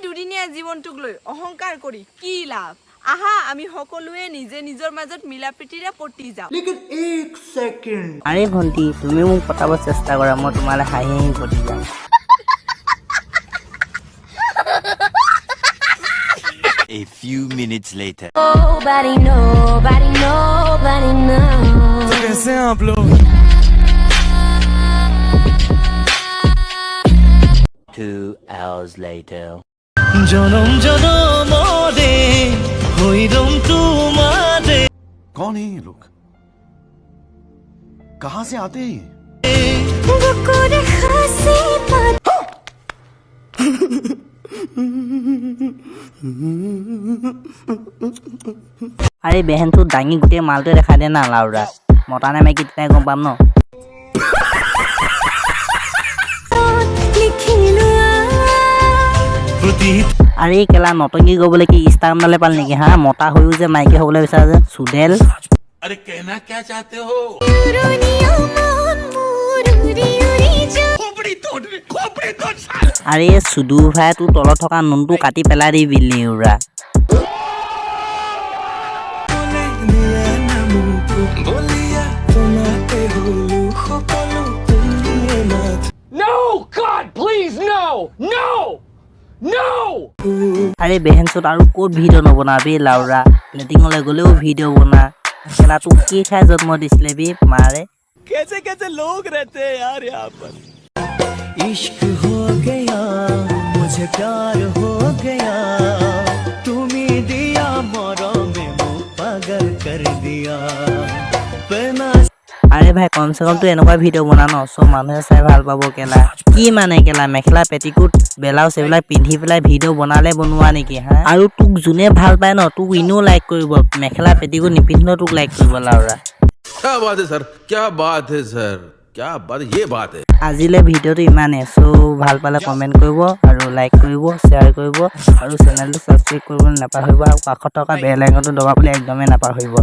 দুদিনীয়া জীৱনটোক লৈ অহংকাৰ কৰি কি লাভ আহা আমি সকলোৱে নিজে নিজৰ মাজত মিলাপ্ৰীতিৰে পটি যাও लेकिन एक सेकंड আৰে ভন্টি তুমি মোক পটাব চেষ্টা কৰা মই তোমালে হাঁহি হাঁহি পটি যাম A few minutes later. Nobody knows. कैसे हैं आप लोग 2 hours later. जनम जनम दे होइरम तुम्हारे कौन है ये लोग कहां से आते हैं আরে বেহেনটো দাঙি গোটেই মালটোৱে দেখা দে না লাউৰা মতা নে মাইকী তেনে গম পাম ন আৰে কেলা নটঙ্গী গবলৈ কি ইনষ্টাগ্ৰাম ডালে পাল নেকি হা মতা হৈও যে মাইকী হ'বলৈ বিচাৰে যে সুডেল अरे कहना क्या चाहते हो? আৰে সুদু ভাই তোৰ তলত থকা নুনটো কাটি পেলাই দি বিলি উৰা No God please no no no আৰে বেহেনচোত আৰু ক'ত ভিডিঅ' নবনাবি লাউৰা লেটিঙলৈ গ'লেও ভিডিঅ' বনা কেলা তোক কি খাই জন্ম দিছিলে বি মাৰে कैसे कैसे लोग रहते हैं यार यहाँ पर इश्क हो गया मुझे प्यार हो गया तुम्ही दिया मोरो में वो पागल कर दिया আরে ভাই কমসে কম তো এনেকুৱা ভিডিঅ' বনা ন চব মানুহে চাই ভাল পাব কেলা কি মানে কেলা মেখেলা পেটিকুট ব্লাউজ এইবিলাক পিন্ধি পেলাই ভিডিঅ' বনালে বনোৱা নেকি হা আৰু তোক যোনে ভাল পায় ন তোক ইনেও লাইক কৰিব মেখেলা পেটিকুট নিপিন্ধিলেও তোক লাইক কৰিব লাউৰা क्या बात है सर क्या बात है सर क्या बात ये बात है আজিলে ভিডিঅ'টো ইমানেই চ' ভাল পালে কমেণ্ট কৰিব আৰু লাইক কৰিব শ্বেয়াৰ কৰিব আৰু চেনেলটো ছাবস্ক্ৰাইব কৰিবলৈ নাপাহৰিব আৰু কাষত থকা বেল আইকনটো দবাবলৈ একদমেই নাপাহৰিব